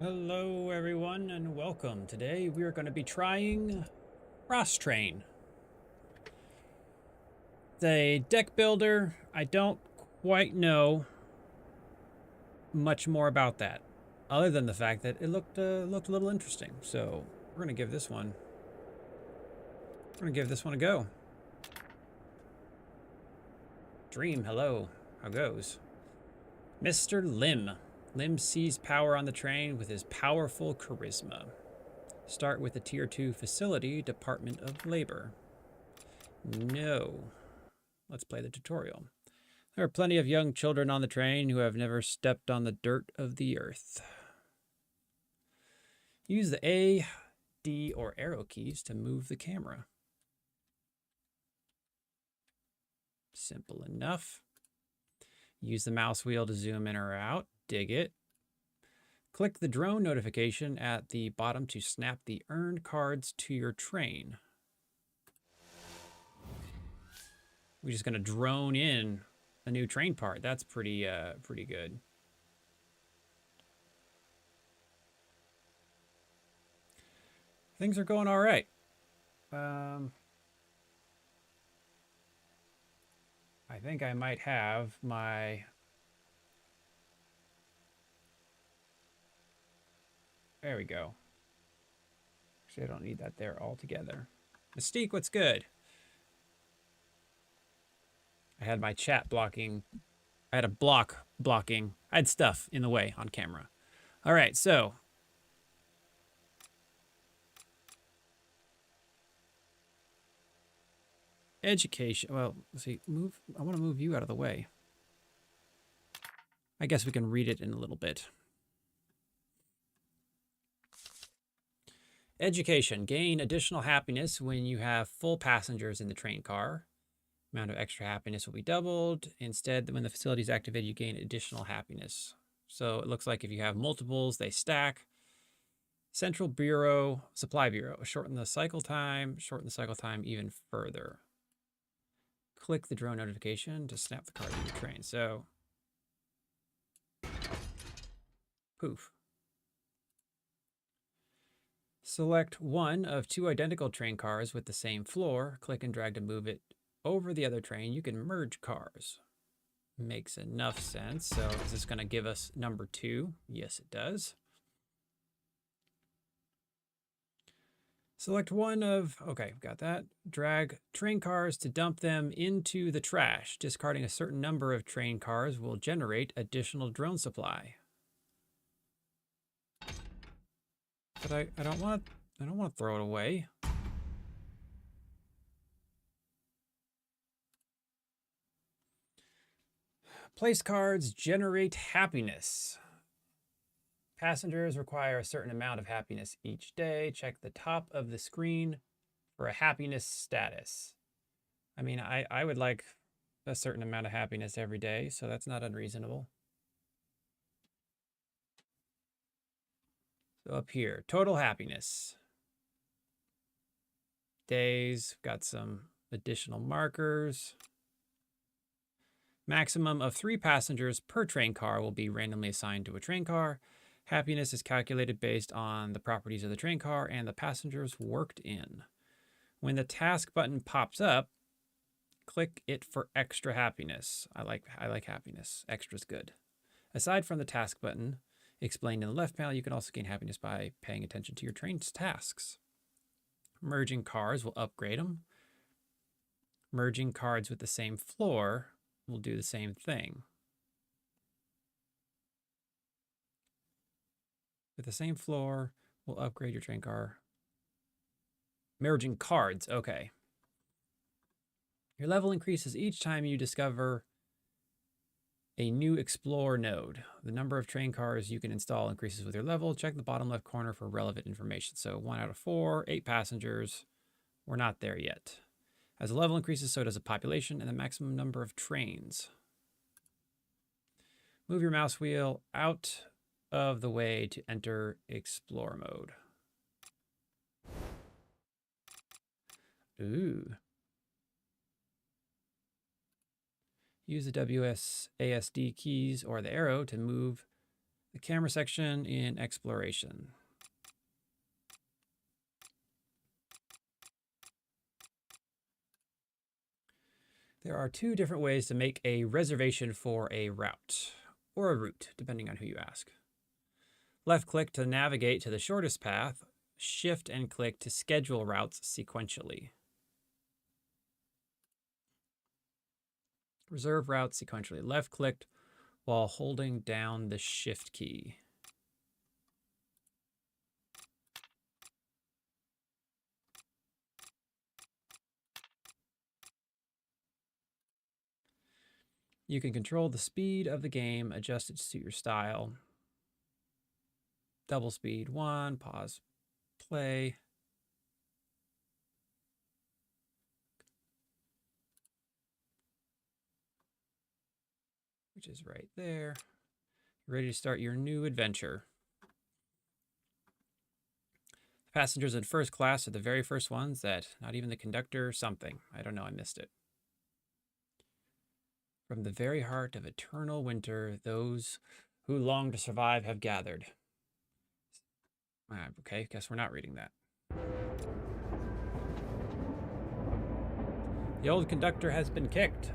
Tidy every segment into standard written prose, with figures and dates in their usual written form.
Hello everyone and welcome. Today we are going to be trying Frostrain. It's a deck builder. I don't quite know much more about that, other than the fact that it looked a little interesting. So we're going to give this one a go. Dream, hello. How goes? Mr. Lim. Lim sees power on the train with his powerful charisma. Start with the Tier 2 facility, Department of Labor. No. Let's play the tutorial. There are plenty of young children on the train who have never stepped on the dirt of the earth. Use the A, D, or arrow keys to move the camera. Simple enough. Use the mouse wheel to zoom in or out. Dig it. Click the drone notification at the bottom to snap the earned cards to your train. We're just going to drone in a new train part. That's pretty good. Things are going all right. I think I might have my... There we go. Actually, I don't need that there altogether. Mystique, what's good? I had my chat blocking. I had a block blocking. I had stuff in the way on camera. All right, so. Education. Well, let's see. Move. I want to move you out of the way. I guess we can read it in a little bit. Education. Gain additional happiness when you have full passengers in the train car. Amount of extra happiness will be doubled. Instead, when the facility is activated, you gain additional happiness. So it looks like if you have multiples, they stack. Central Bureau, Supply Bureau. Shorten the cycle time even further. Click the drone notification to snap the card to your train. So, poof. Select one of two identical train cars with the same floor. Click and drag to move it over the other train. You can merge cars. Makes enough sense. So is this going to give us number 2? Yes, it does. Select one of, okay, got that. Drag train cars to dump them into the trash. Discarding a certain number of train cars will generate additional drone supply. But I don't want to throw it away. Place cards generate happiness. Passengers require a certain amount of happiness each day. Check the top of the screen for a happiness status. I mean, I would like a certain amount of happiness every day, so that's not unreasonable. So up here, total happiness. Days, got some additional markers. Maximum of 3 passengers per train car will be randomly assigned to a train car. Happiness is calculated based on the properties of the train car and the passengers worked in. When the task button pops up, click it for extra happiness. I like happiness. Extra's good. Aside from the task button explained in the left panel, you can also gain happiness by paying attention to your train's tasks. Merging cars will upgrade them. Merging cards with the same floor will do the same thing. With the same floor, will upgrade your train car. Merging cards, okay. Your level increases each time you discover a new explore node. The number of train cars you can install increases with your level. Check the bottom left corner for relevant information. So 1 out of 4, 8 passengers. We're not there yet. As the level increases, so does the population and the maximum number of trains. Move your mouse wheel out of the way to enter explore mode. Ooh. Use the WSASD keys or the arrow to move The camera section in exploration. There are two different ways to make a reservation for a route, or a route, depending on who you ask. Left click to navigate to the shortest path, shift and click to schedule routes sequentially. Reserve routes sequentially. Left clicked while holding down the shift key. You can control the speed of the game, adjust it to suit your style. Double speed 1, pause, play. Which is right there. You're ready to start your new adventure. The passengers in first class are the very first ones that not even the conductor or something. I don't know, I missed it. From the very heart of eternal winter, those who long to survive have gathered. Okay, guess we're not reading that. The old conductor has been kicked.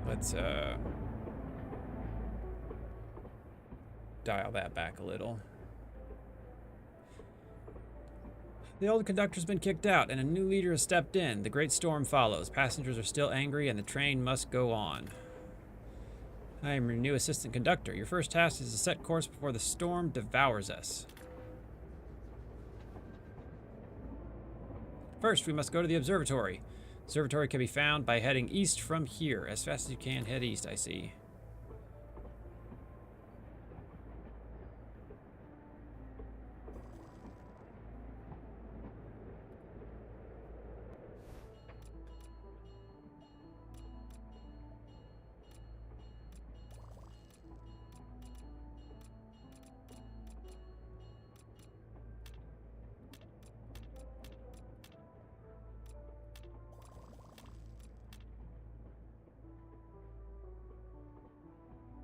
Let's dial that back a little. The old conductor's been kicked out, and a new leader has stepped in. The great storm follows. Passengers are still angry, and the train must go on. I am your new assistant conductor. Your first task is to set course before the storm devours us. First, we must go to the observatory. The observatory can be found by heading east from here. As fast as you can, head east, I see.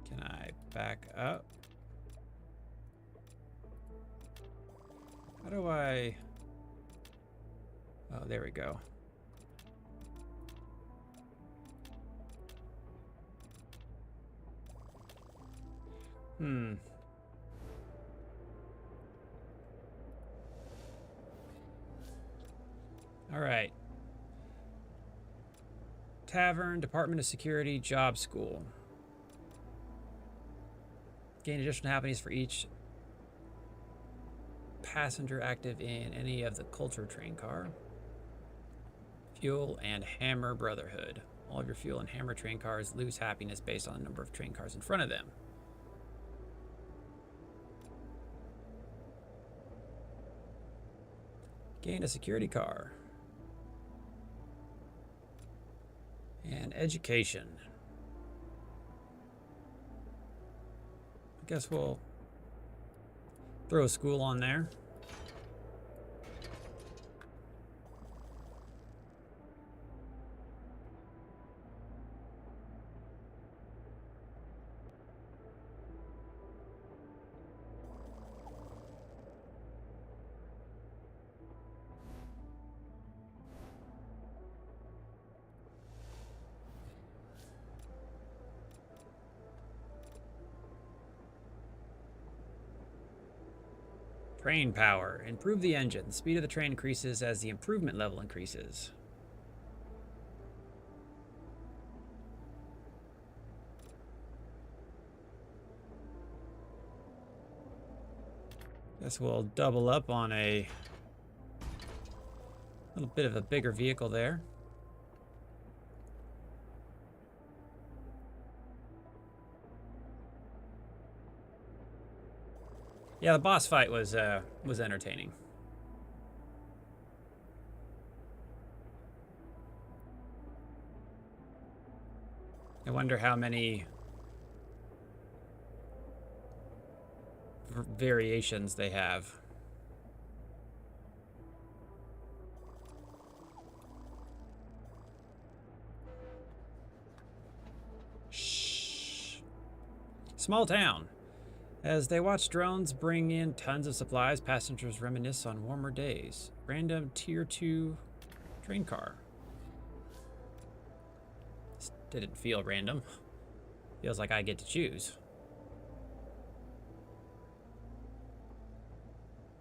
Can I back up? How do I... Oh, there we go. All right. Tavern, Department of Security, Job School. Gain additional happiness for each passenger active in any of the culture train car. Fuel and Hammer Brotherhood. All of your fuel and Hammer train cars lose happiness based on the number of train cars in front of them. Gain a security car. And education. I guess we'll throw a school on there. Train power. Improve the engine. The speed of the train increases as the improvement level increases. Guess we'll double up on a little bit of a bigger vehicle there. Yeah, the boss fight was entertaining. I wonder how many variations they have. Shh. Small town. As they watch drones bring in tons of supplies, passengers reminisce on warmer days. Random tier 2 train car. This didn't feel random. Feels like I get to choose.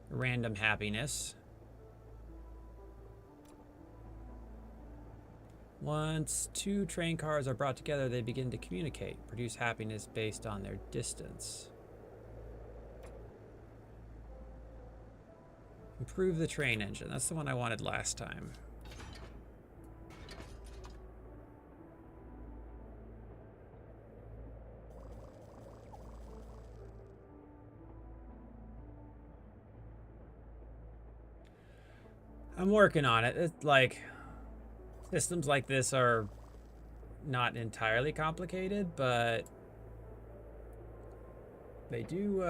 Random happiness. Once two train cars are brought together, they begin to communicate, produce happiness based on their distance. Improve the train engine. That's the one I wanted last time. I'm working on it. It's like systems like this are not entirely complicated, but they do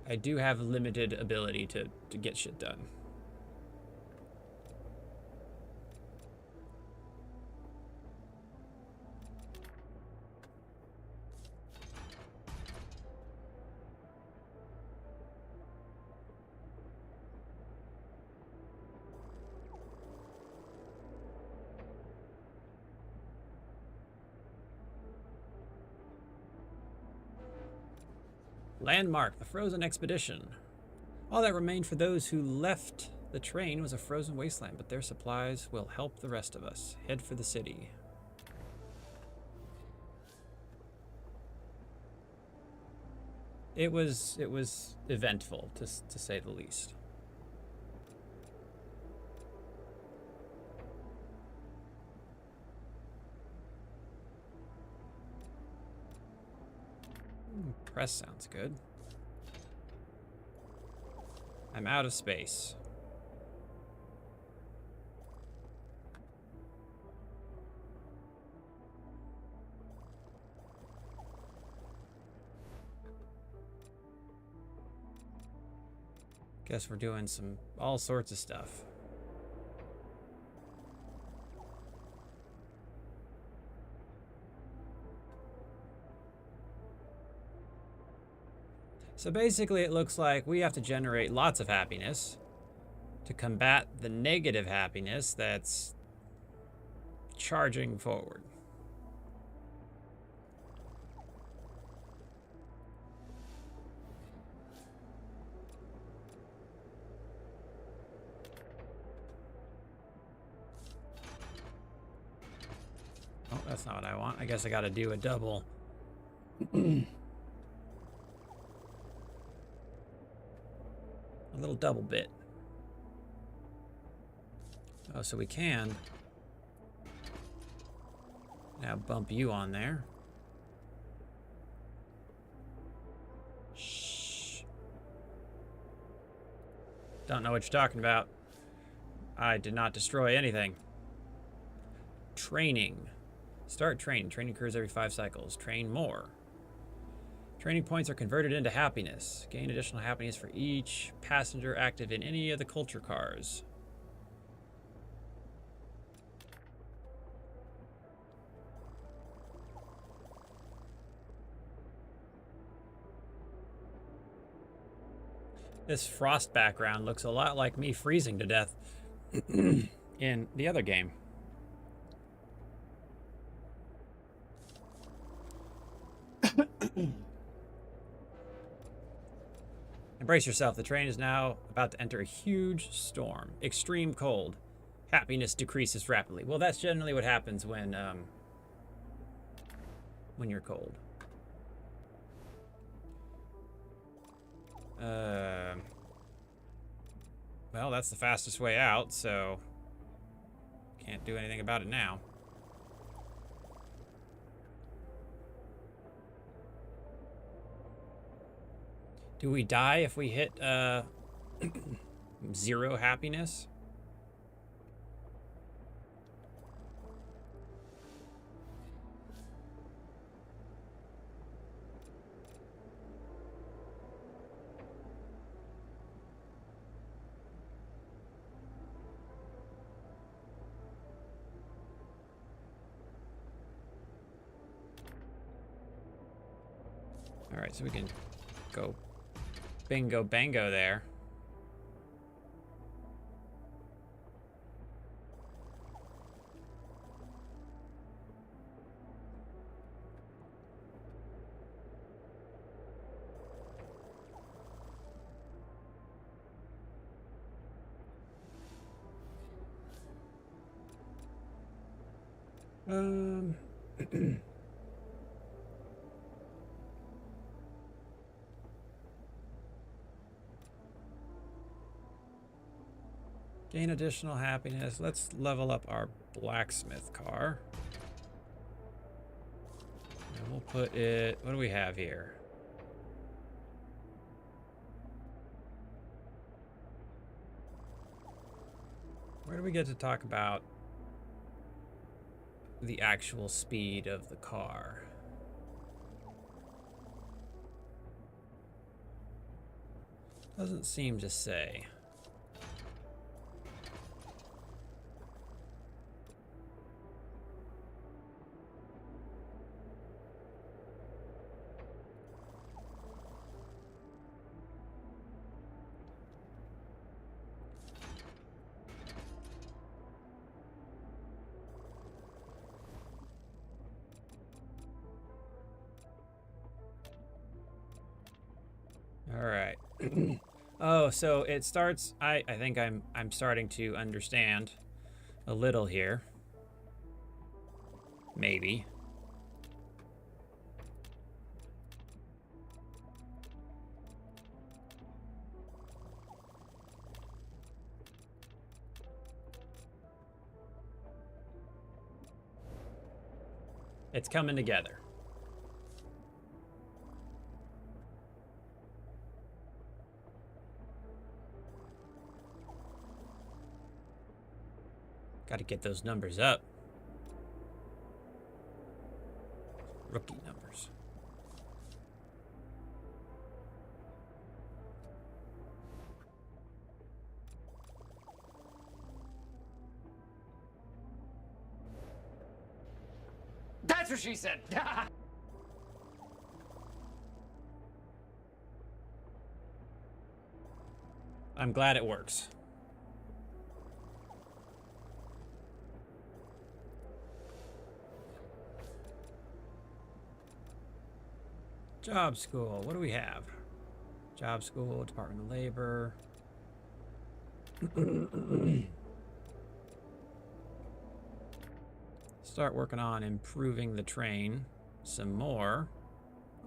I do have limited ability to get shit done. Landmark, the frozen expedition. All that remained for those who left the train was a frozen wasteland, but their supplies will help the rest of us. Head for the city. It was eventful, to say the least. Press sounds good. I'm out of space. Guess we're doing all sorts of stuff. So basically it looks like we have to generate lots of happiness to combat the negative happiness that's charging forward. Oh, that's not what I want. I guess I gotta do a double. A little double bit. Oh, so we can now bump you on there. Shh. Don't know what you're talking about. I did not destroy anything. Training. Start training. Training occurs every 5 cycles. Train more. Training points are converted into happiness. Gain additional happiness for each passenger active in any of the culture cars. This frost background looks a lot like me freezing to death in the other game. Embrace yourself. The train is now about to enter a huge storm. Extreme cold. Happiness decreases rapidly. Well, that's generally what happens when you're cold. Well, that's the fastest way out, so can't do anything about it now. Do we die if we hit 0 happiness? All right, so we can go bingo bango there. Gain additional happiness. Let's level up our blacksmith car. And we'll put it, what do we have here? Where do we get to talk about the actual speed of the car? Doesn't seem to say. All right. Oh, so it starts. I think I'm starting to understand a little here. Maybe. It's coming together. Got to get those numbers up. Rookie numbers. That's what she said. I'm glad it works. Job school. What do we have? Job school, Department of Labor. Start working on improving the train some more.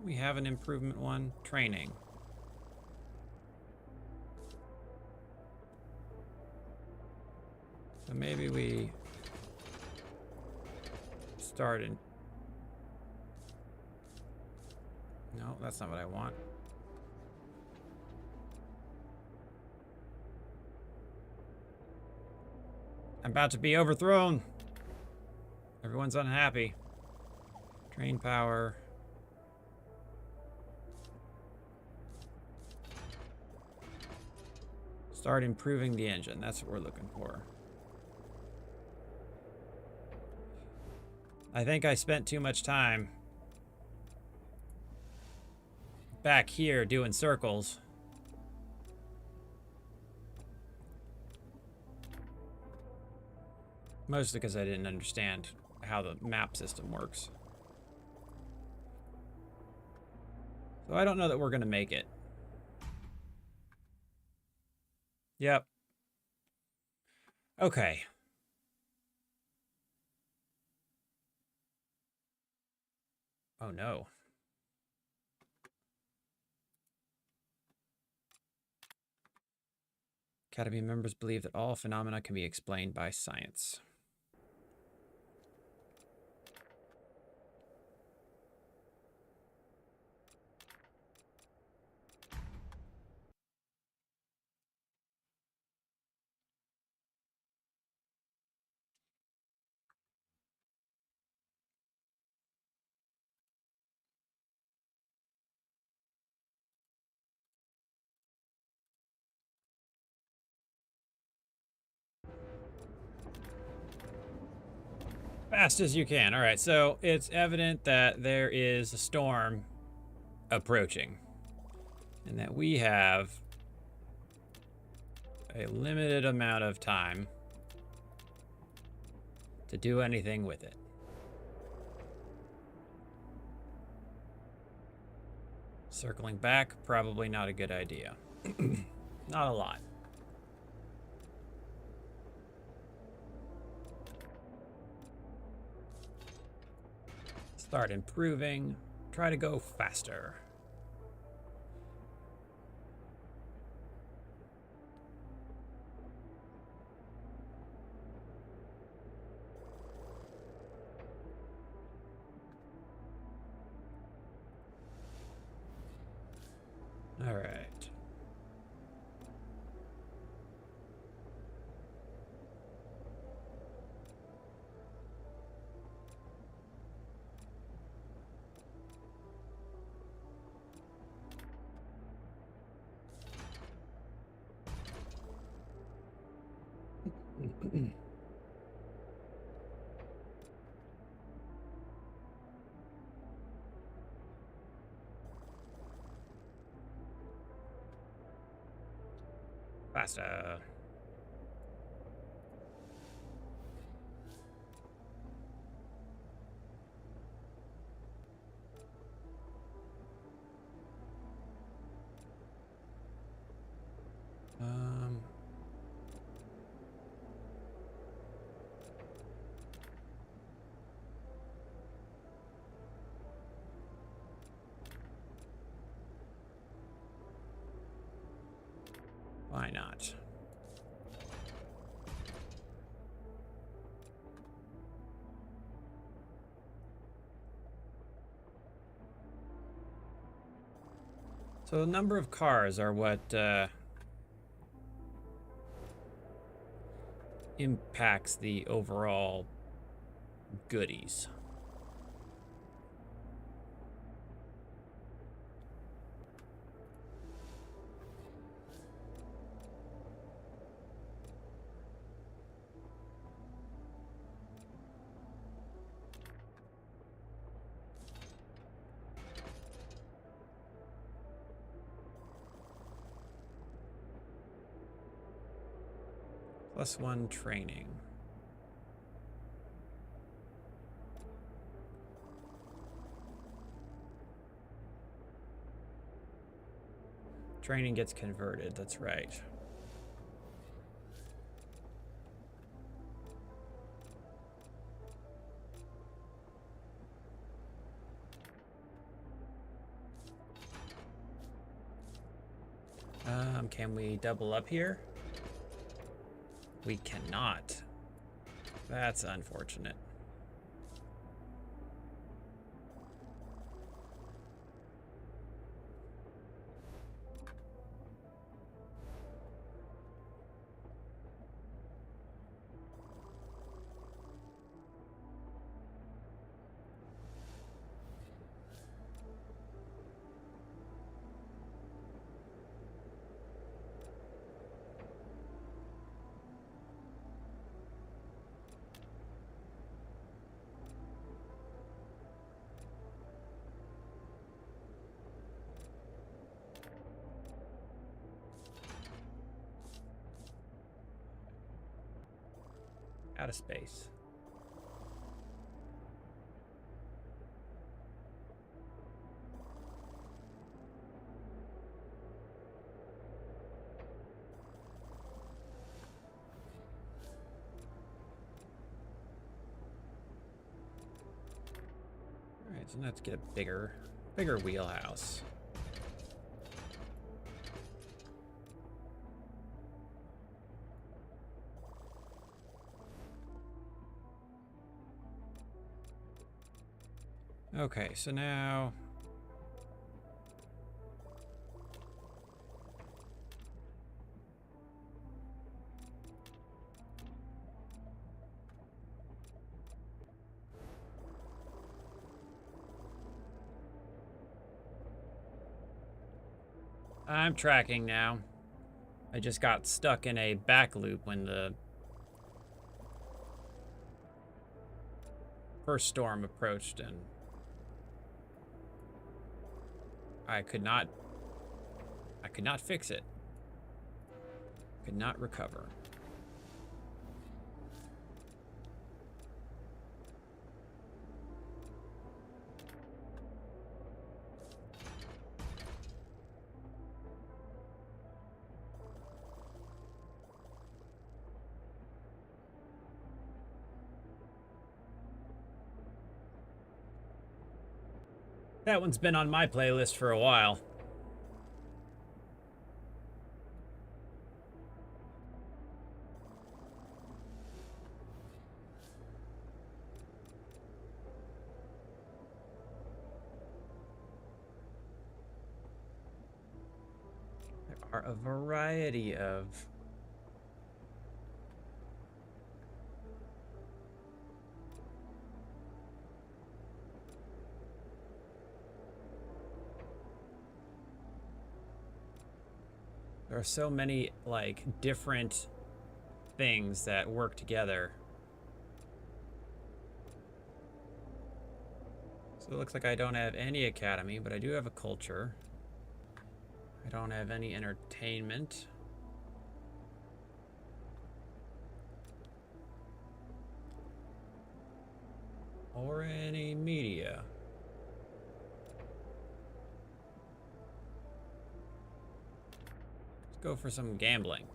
We have an improvement one. Training. So maybe we start in. No, that's not what I want. I'm about to be overthrown. Everyone's unhappy. Train power. Start improving the engine. That's what we're looking for. I think I spent too much time back here doing circles. Mostly because I didn't understand how the map system works. So I don't know that we're going to make it. Yep. Okay. Oh no. Academy members believe that all phenomena can be explained by science. Fast as you can. All right, so it's evident that there is a storm approaching, and that we have a limited amount of time to do anything with it. Circling back, probably not a good idea. Not a lot. Start improving. Try to go faster. All right. Faster. Um, why not? So the number of cars are what impacts the overall goodies. +1 training. Training gets converted, that's right. Can we double up here? We cannot. That's unfortunate. Out of space. All right, so let's get a bigger wheelhouse. Okay, so now I'm tracking now. I just got stuck in a back loop when the first storm approached, and I could not fix it. Could not recover. That one's been on my playlist for a while. There are a variety of there are so many like different things that work together. So it looks like I don't have any academy, but I do have a culture. I don't have any entertainment. Or any media. Let's go for some gambling.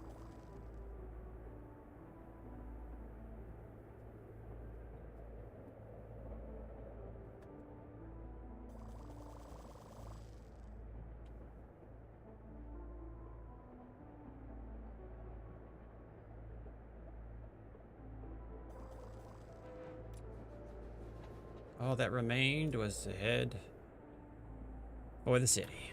All that remained was the head or the city.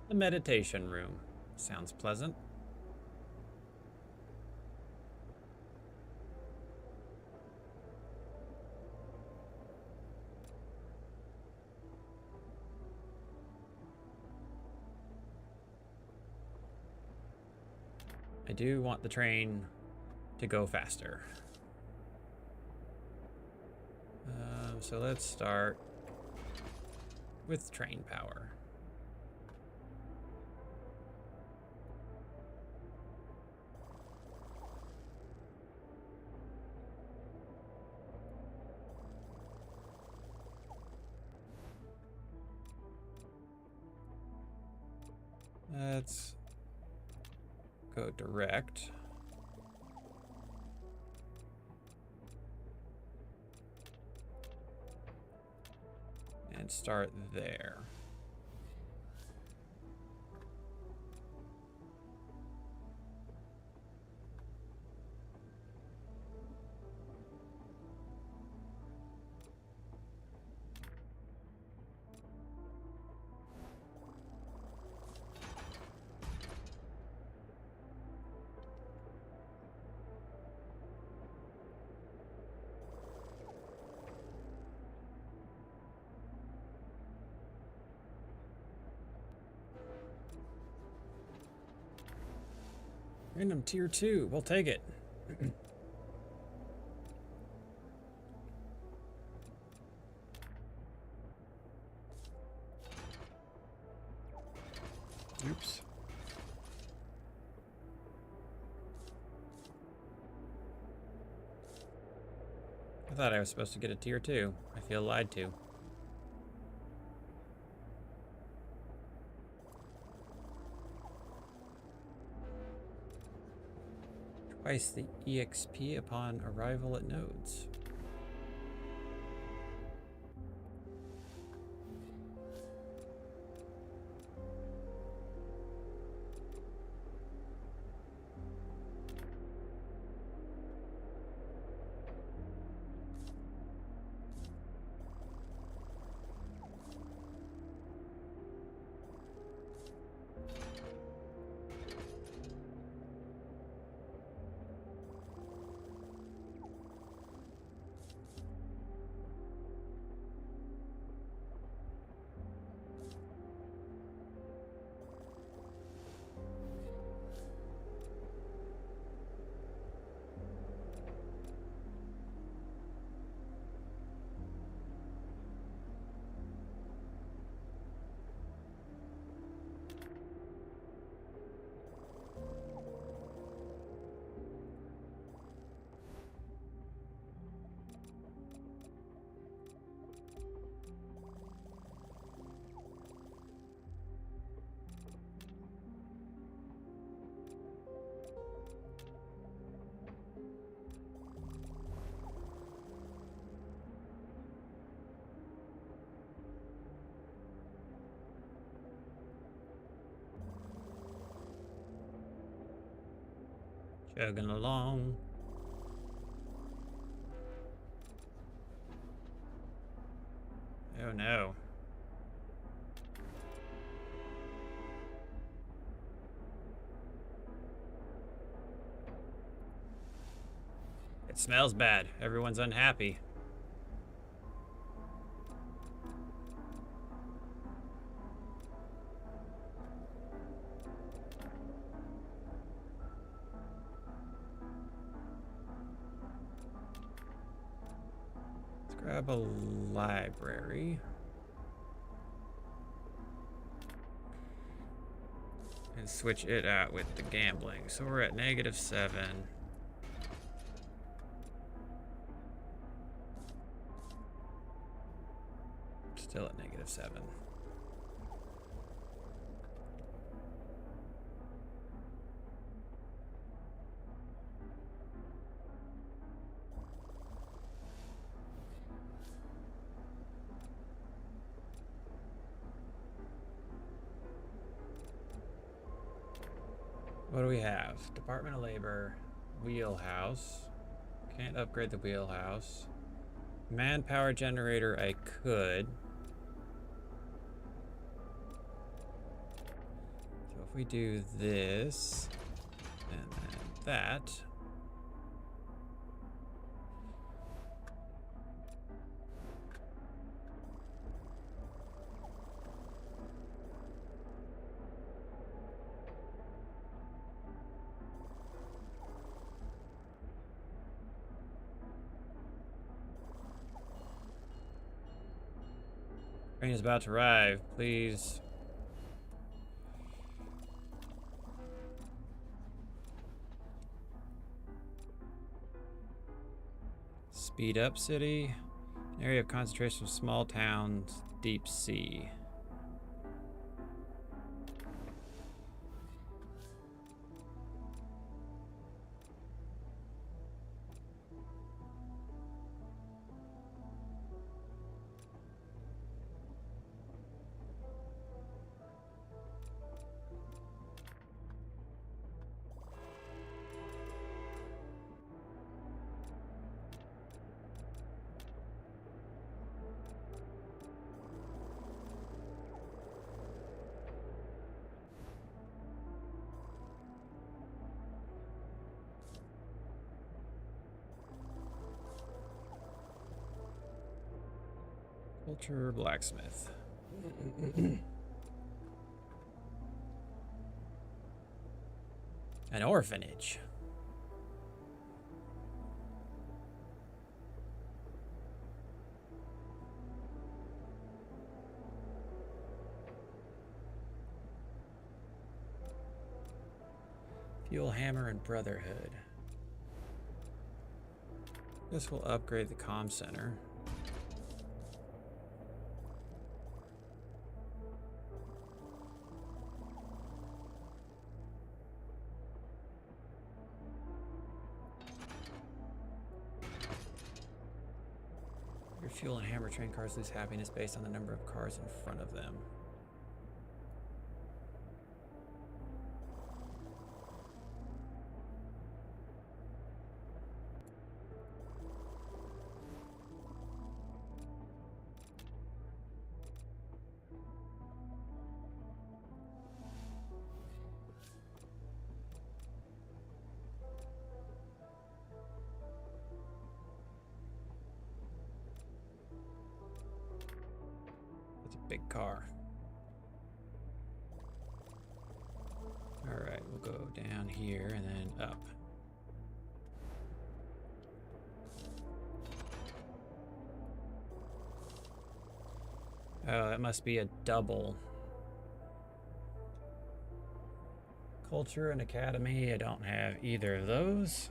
The meditation room. Sounds pleasant. I do want the train to go faster. So let's start with train power. Let's go direct. And start there. Random tier 2, we'll take it. Oops. I thought I was supposed to get a tier 2. I feel lied to. Twice the EXP upon arrival at nodes. Chugging along. Oh no. It smells bad. Everyone's unhappy. Let's grab a library. And switch it out with the gambling. So we're at -7. Still at -7. What do we have? Department of Labor, wheelhouse. Can't upgrade the wheelhouse. Manpower generator, I could. So if we do this and then that. Train is about to arrive, please. Speed up city. An area of concentration of small towns, deep sea. Culture blacksmith. An orphanage. Fuel hammer and brotherhood. Guess we'll upgrade the comm center. Fuel and hammer train cars lose happiness based on the number of cars in front of them. Big car. All right, we'll go down here and then up. Oh, that must be a double. Culture and Academy, I don't have either of those.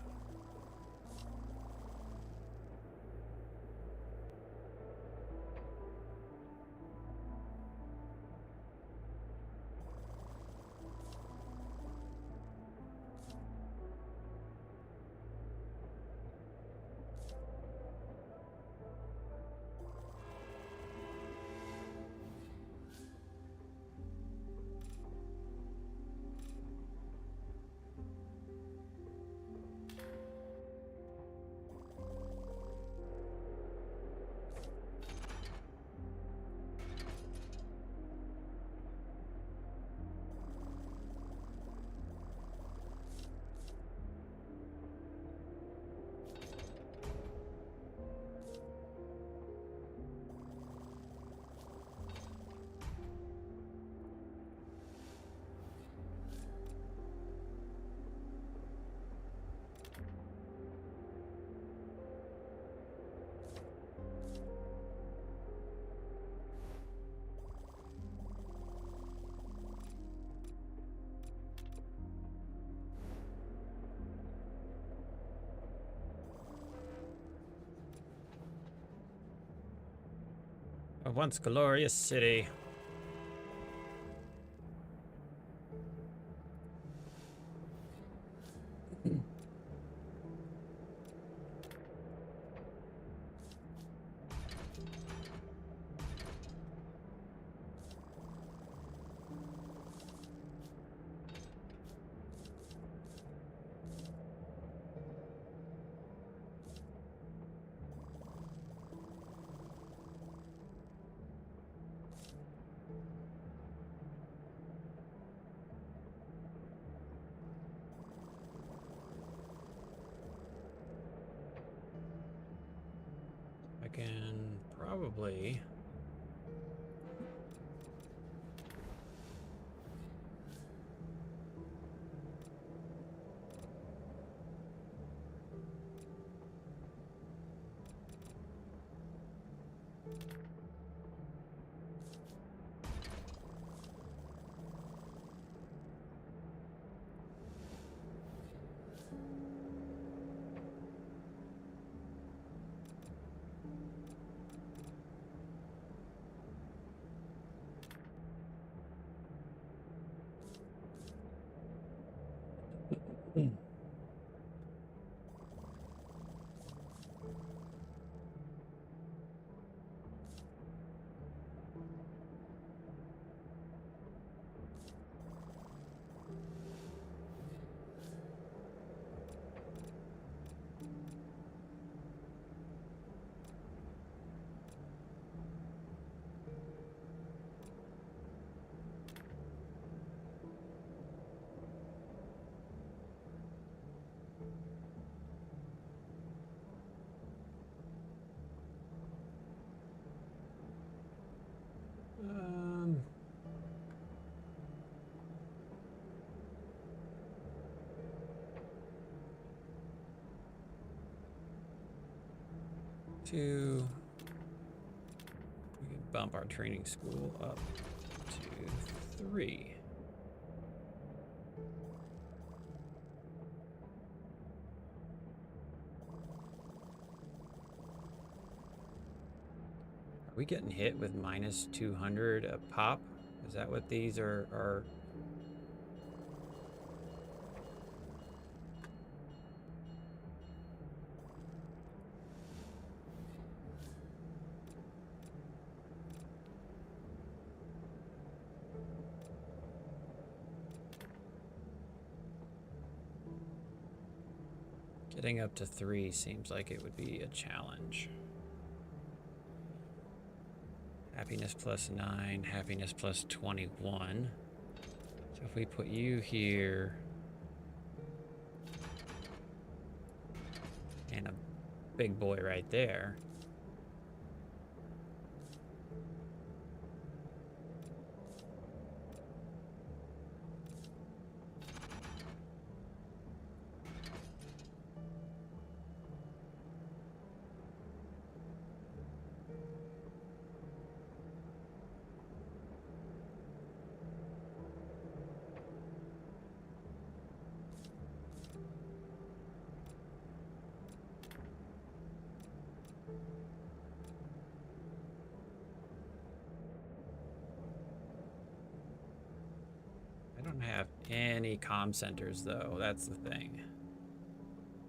A once glorious city. I can probably we can bump our training school up to 3. Are we getting hit with minus 200 a pop? Is that what these are? Getting up to 3 seems like it would be a challenge. Happiness plus 9, happiness plus 21. So if we put you here and a big boy right there. I don't have any comm centers though, that's the thing.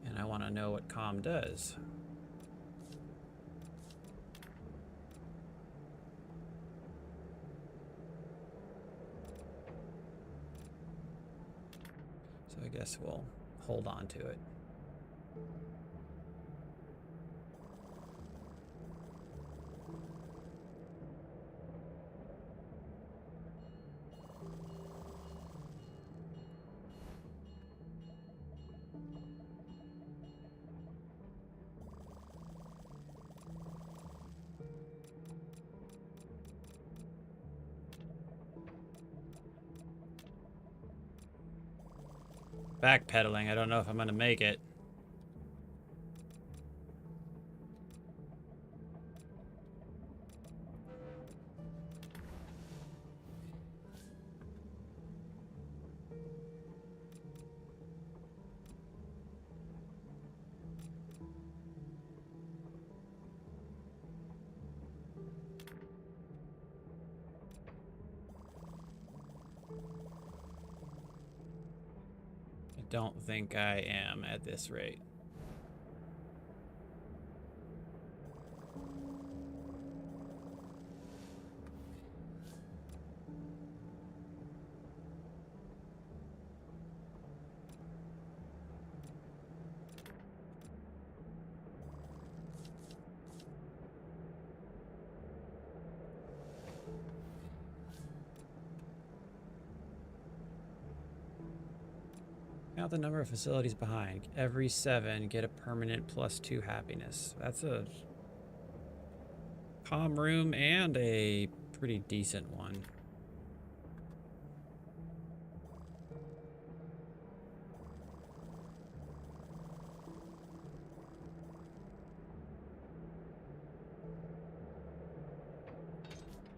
And I want to know what comm does. So I guess we'll hold on to it. Backpedaling, I don't know if I'm gonna make it. I don't think I am at this rate. Count the number of facilities behind. Every 7, get a permanent +2 happiness. That's a calm room and a pretty decent one.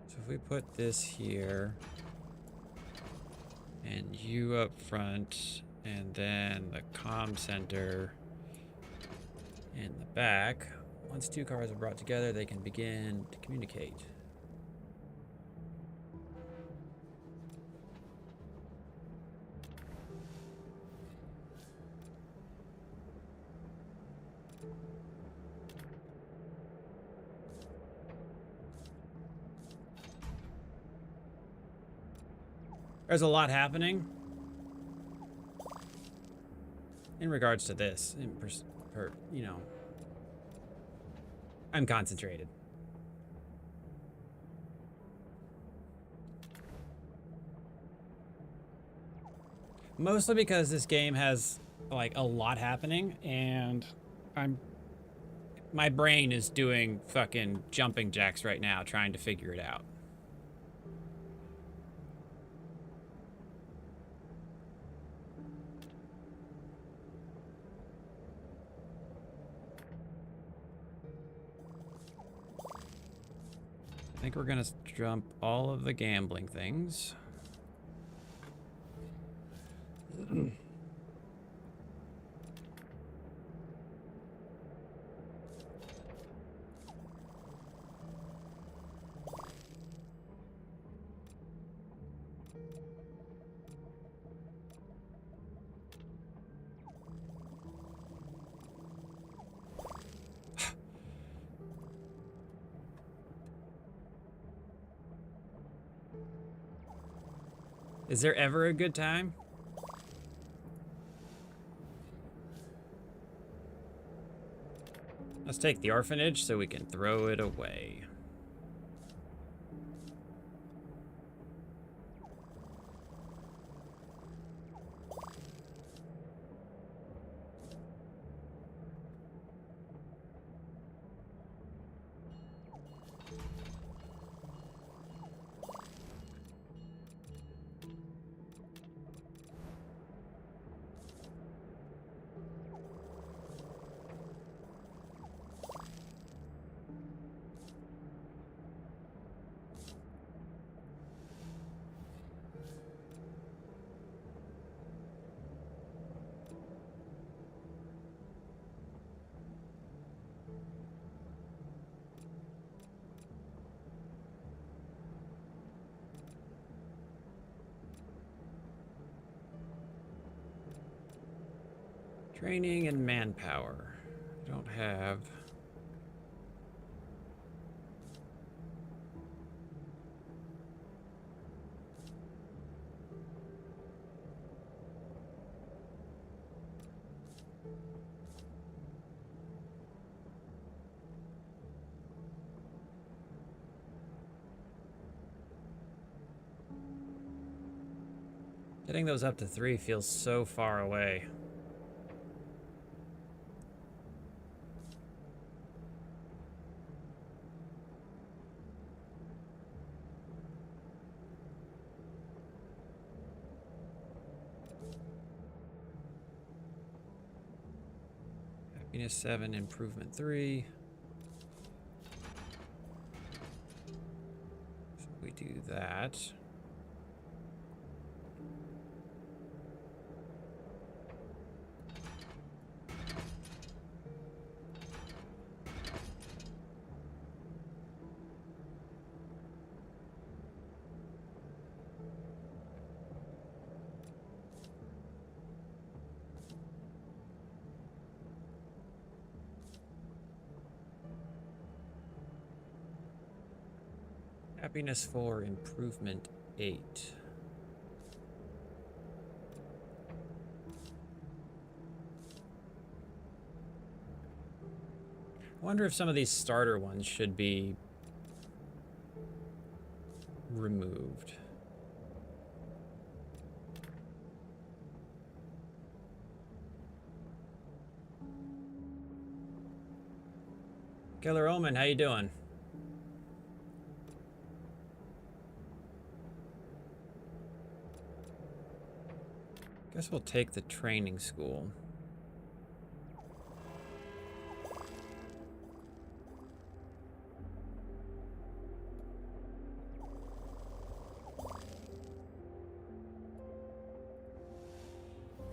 So if we put this here and you up front, and then the comm center in the back. Once 2 cars are brought together, they can begin to communicate. There's a lot happening in regards to this. You know, I'm concentrated. Mostly because this game has like a lot happening and my brain is doing fucking jumping jacks right now trying to figure it out. I think we're gonna jump all of the gambling things. Is there ever a good time? Let's take the orphanage so we can throw it away. Training and manpower. Don't have. Getting those up to 3 feels so far away. Happiness 7, improvement 3. So we do that. Happiness 4, improvement 8. I wonder if some of these starter ones should be removed. Killer Omen, how you doing? Guess we'll take the training school.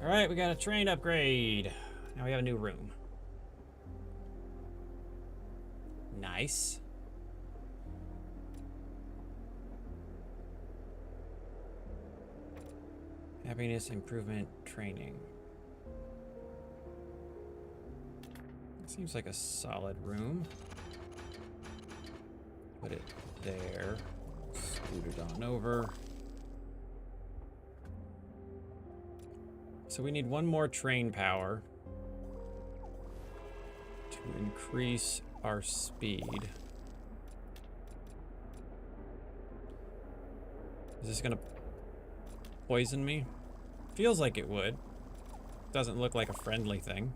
All right, we got a train upgrade. Now we have a new room. Nice. Happiness improvement training. Seems like a solid room. Put it there. Scoot it on over. So we need one more train power to increase our speed. Is this gonna poison me? Feels like it would. Doesn't look like a friendly thing.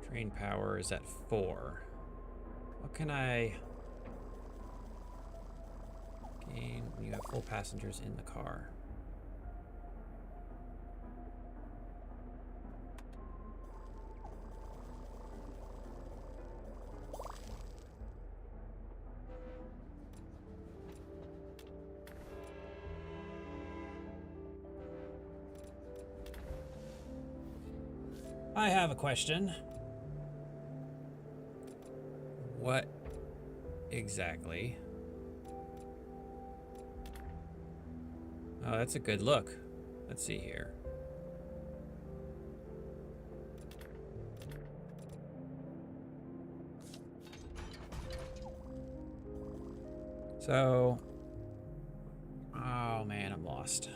Train power is at 4. What can I gain when you have full passengers in the car? I have a question. What exactly? Oh, that's a good look. Let's see here. So, oh man, I'm lost.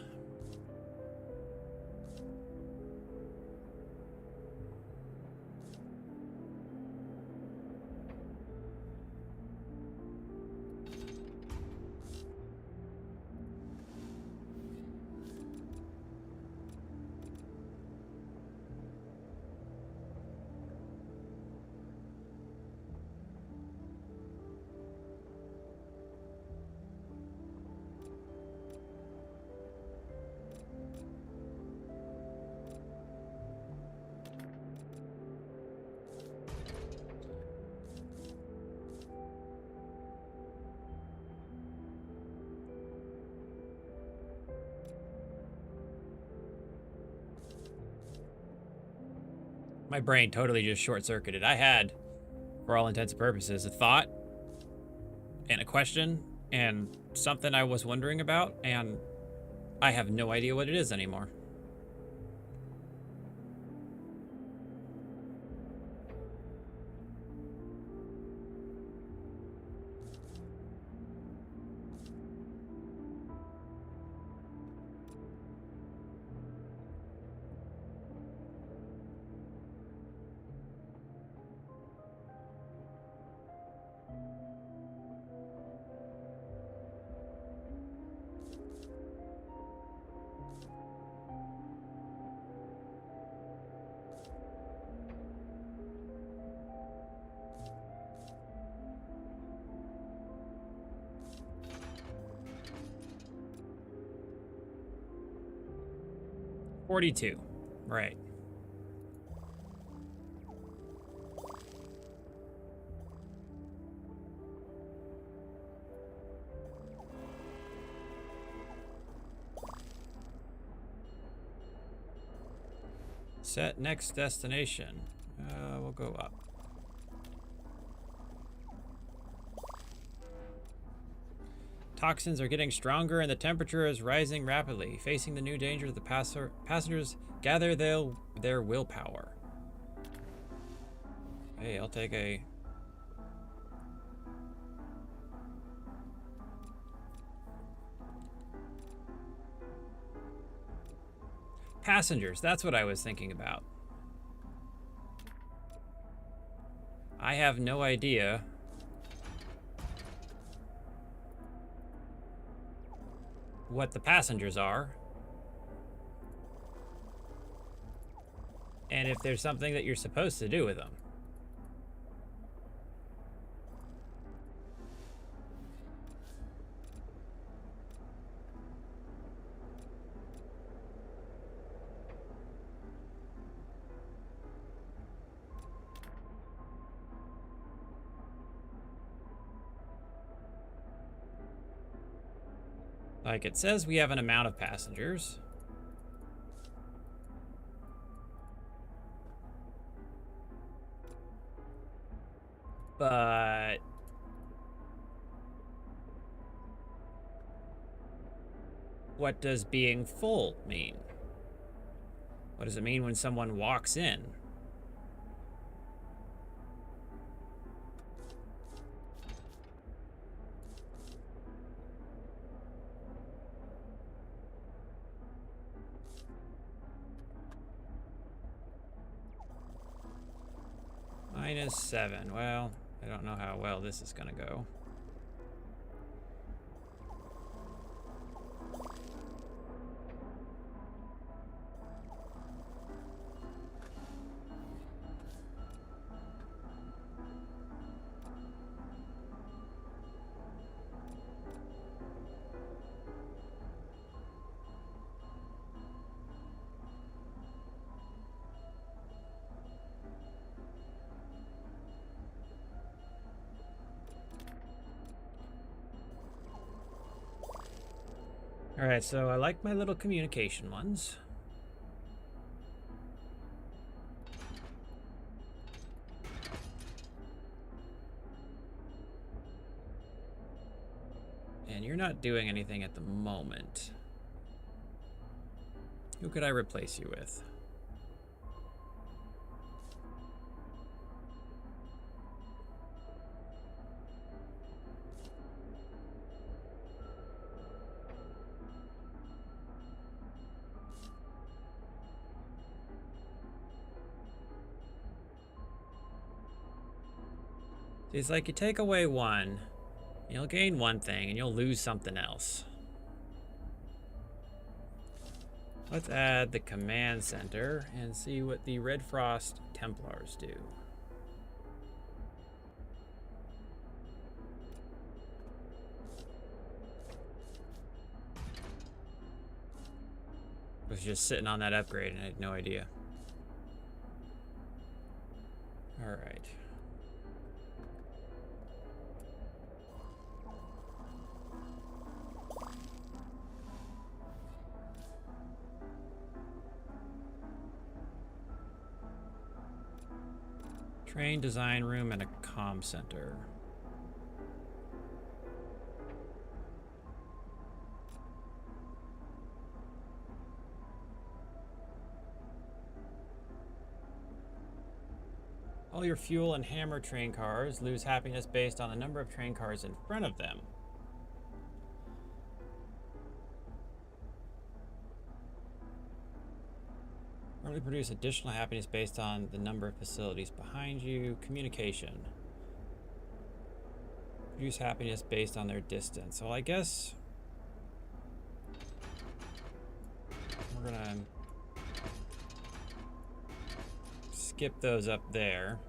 My brain totally just short-circuited. I had, for all intents and purposes, a thought and a question and something I was wondering about, and I have no idea what it is anymore. $42. Right. Set next destination. We'll go up. Toxins are getting stronger and the temperature is rising rapidly. Facing the new danger, the passengers gather their willpower. Hey, I'll take a... Passengers, that's what I was thinking about. I have no idea what the passengers are. And if there's something that you're supposed to do with them. Like, it says we have an amount of passengers. But what does being full mean? What does it mean when someone walks in? -7. Well, I don't know how well this is gonna go. All right, so I like my little communication ones. And you're not doing anything at the moment. Who could I replace you with? See, it's like you take away one, you'll gain one thing, and you'll lose something else. Let's add the command center and see what the Red Frost Templars do. I was just sitting on that upgrade and I had no idea. All right. Train design room and a comm center. All your fuel and hammer train cars lose happiness based on the number of train cars in front of them. Normally produce additional happiness based on the number of facilities behind you. Communication. Produce happiness based on their distance. So I guess we're gonna skip those up there.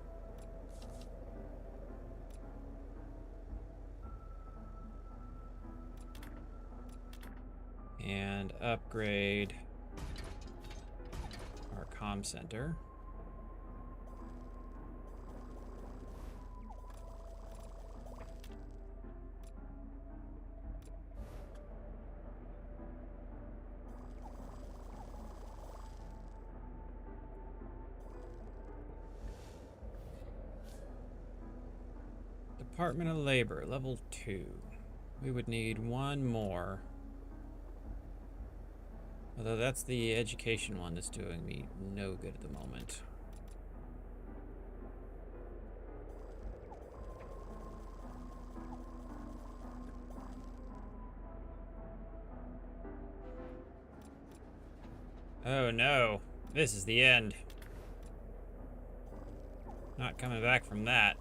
And upgrade our comm center. Department of Labor, level 2. We would need one more. Although that's the education one that's doing me no good at the moment. Oh no, this is the end. Not coming back from that.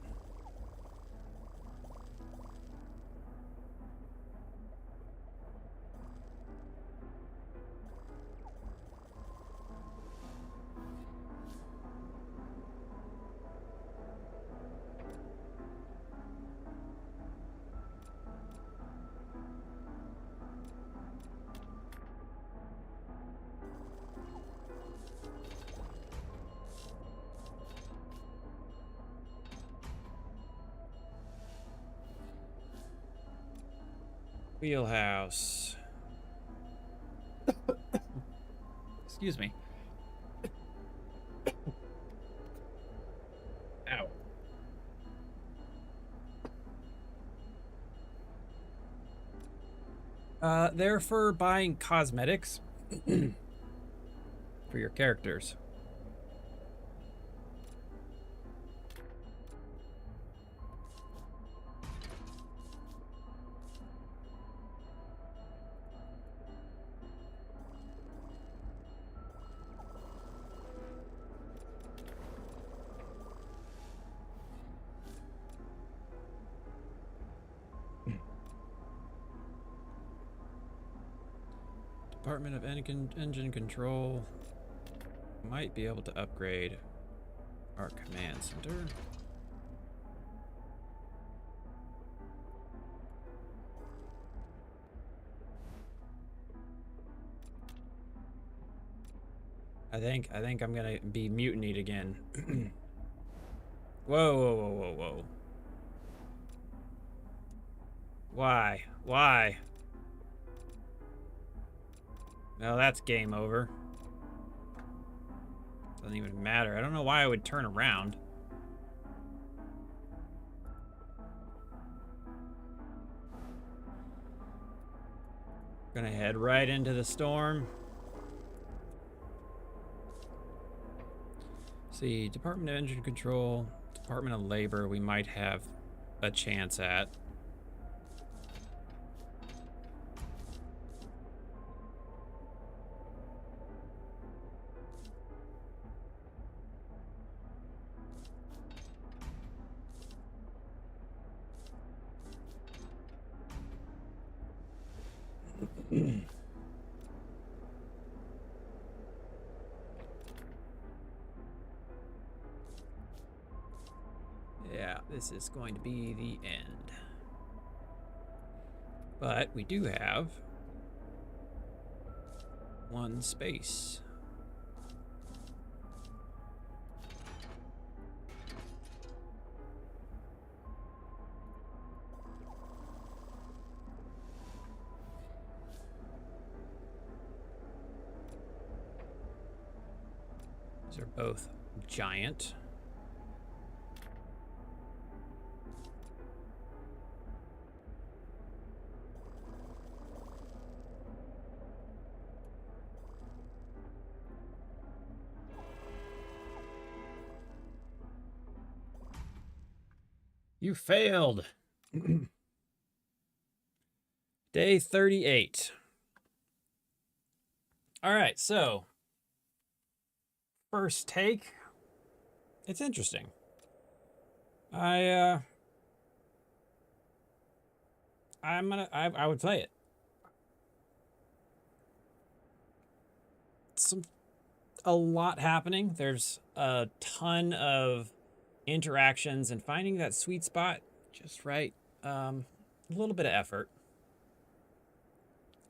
Wheelhouse. Excuse me. Ow. They're for buying cosmetics for your characters. Department of Engine Control might be able to upgrade our command center. I think I'm gonna be mutinied again. Whoa, whoa, whoa, whoa, whoa. Why? Why? No, that's game over. Doesn't even matter. I don't know why I would turn around. Gonna head right into the storm. See, Department of Engine Control, Department of Labor, we might have a chance at. Yeah, this is going to be the end. But we do have one space. These are both giant. You failed. Day 38. All right, so first take. It's interesting. I would play it. A lot happening. There's a ton of interactions and finding that sweet spot just right. A little bit of effort,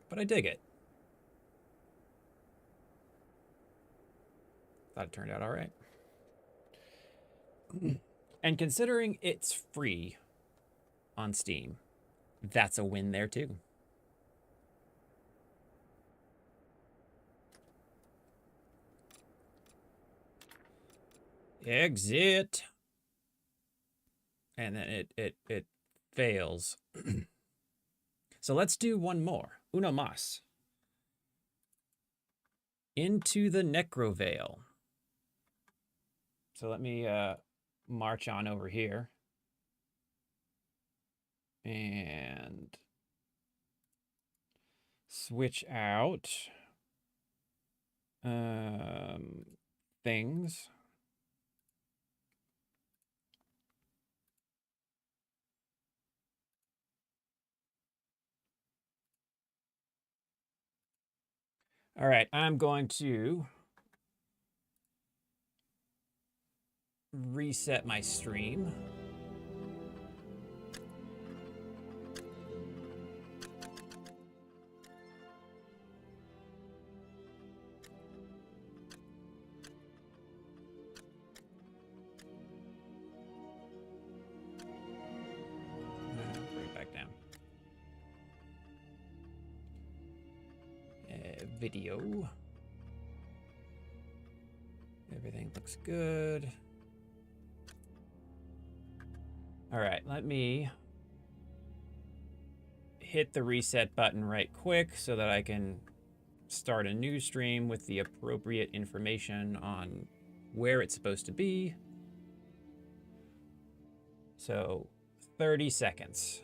but I dig it. Thought it turned out all right. And considering it's free on Steam, that's a win there too. Exit. And then it fails. So let's do one more. Uno mas. Into the Necrovale. So let me march on over here. And switch out things. All right, I'm going to reset my stream. Bring it back down. Video. Everything looks good. All right, let me hit the reset button right quick so that I can start a new stream with the appropriate information on where it's supposed to be. So 30 seconds.